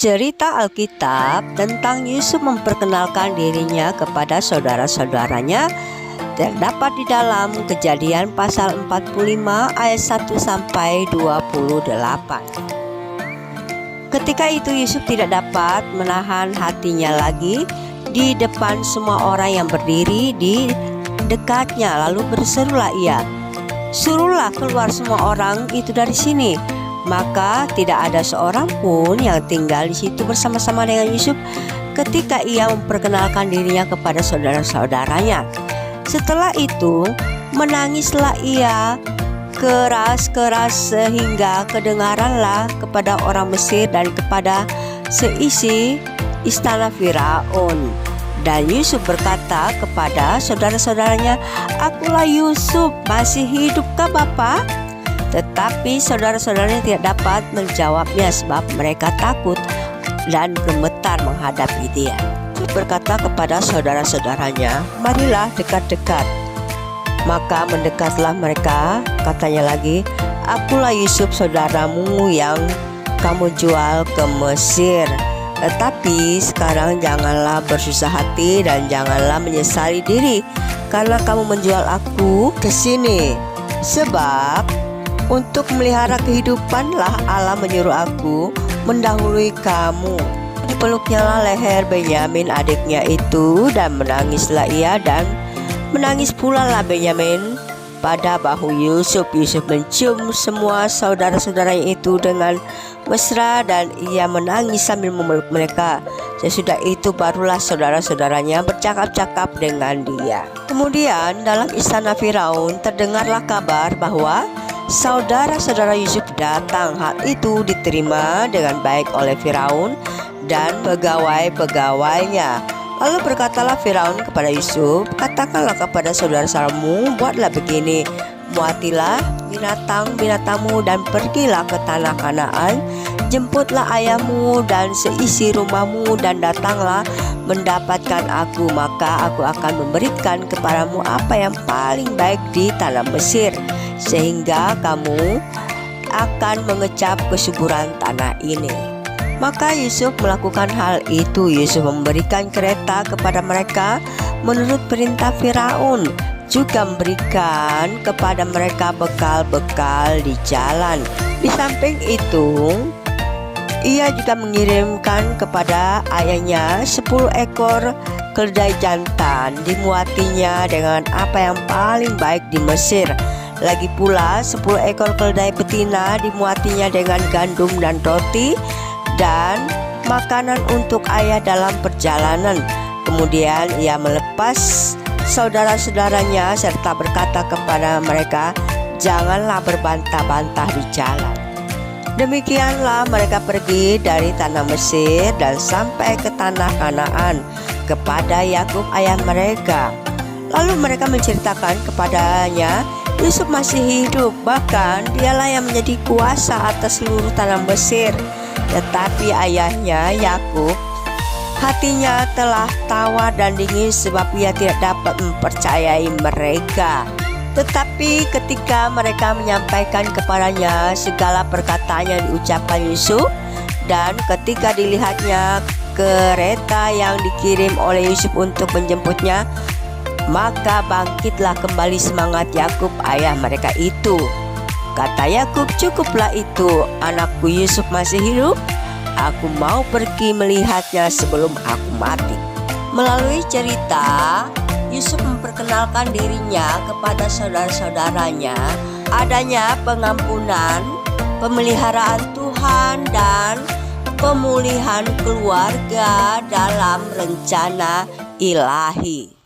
Cerita Alkitab tentang Yusuf memperkenalkan dirinya kepada saudara-saudaranya terdapat di dalam Kejadian pasal 45 ayat 1 sampai 28. Ketika itu Yusuf tidak dapat menahan hatinya lagi di depan semua orang yang berdiri di dekatnya, lalu berserulah ia, "Suruhlah keluar semua orang itu dari sini." Maka tidak ada seorang pun yang tinggal di situ bersama-sama dengan Yusuf ketika ia memperkenalkan dirinya kepada saudara-saudaranya. Setelah itu menangislah ia keras-keras sehingga kedengaranlah kepada orang Mesir dan kepada seisi istana Firaun. Dan Yusuf berkata kepada saudara-saudaranya, "Akulah Yusuf, masih hidupkah Bapa?" Tetapi saudara-saudaranya tidak dapat menjawabnya sebab mereka takut dan gemetar menghadapi dia. Yusuf berkata kepada saudara-saudaranya, "Marilah dekat-dekat." Maka mendekatlah mereka, katanya lagi, "Akulah Yusuf saudaramu yang kamu jual ke Mesir. Tetapi sekarang janganlah bersusah hati dan janganlah menyesali diri karena kamu menjual aku ke sini. Sebab untuk memelihara kehidupanlah Allah menyuruh aku mendahului kamu." Dipeluknya lah leher Benyamin adiknya itu dan menangislah ia, dan menangis pula lah Benyamin pada bahu Yusuf. Yusuf mencium semua saudara-saudaranya itu dengan mesra dan ia menangis sambil memeluk mereka. Sesudah itu barulah saudara-saudaranya bercakap-cakap dengan dia. Kemudian dalam istana Firaun terdengarlah kabar bahwa saudara-saudara Yusuf datang. Hal itu diterima dengan baik oleh Firaun dan pegawai-pegawainya. Lalu berkatalah Firaun kepada Yusuf, "Katakanlah kepada saudara-saudaramu, buatlah begini, muatilah binatang-binatangmu dan pergilah ke tanah Kanaan, jemputlah ayahmu dan seisi rumahmu dan datanglah mendapatkan aku, maka aku akan memberikan kepadamu apa yang paling baik di tanah Mesir, sehingga kamu akan mengecap kesuburan tanah ini." Maka Yusuf melakukan hal itu. Yusuf memberikan kereta kepada mereka menurut perintah Firaun, juga memberikan kepada mereka bekal-bekal di jalan. Di samping itu, ia juga mengirimkan kepada ayahnya 10 ekor keledai jantan, dimuatinya dengan apa yang paling baik di Mesir. Lagi pula 10 ekor keledai betina, dimuatinya dengan gandum dan roti dan makanan untuk ayah dalam perjalanan. Kemudian ia melepas saudara-saudaranya serta berkata kepada mereka, "Janganlah berbantah-bantah di jalan." Demikianlah mereka pergi dari tanah Mesir dan sampai ke tanah Kanaan kepada Yakub ayah mereka. Lalu mereka menceritakan kepadanya Yusuf masih hidup, bahkan dialah yang menjadi kuasa atas seluruh tanah Mesir. Tetapi ayahnya Yakub hatinya telah tawar dan dingin sebab ia tidak dapat mempercayai mereka. Tetapi ketika mereka menyampaikan kepadanya segala perkataan yang diucapkan Yusuf, dan ketika dilihatnya kereta yang dikirim oleh Yusuf untuk menjemputnya, maka bangkitlah kembali semangat Yakub ayah mereka itu. Kata Yakub, "Cukuplah itu, anakku Yusuf masih hidup. Aku mau pergi melihatnya sebelum aku mati." Melalui cerita, Yusuf memperkenalkan dirinya kepada saudara-saudaranya, adanya pengampunan, pemeliharaan Tuhan, dan pemulihan keluarga dalam rencana ilahi.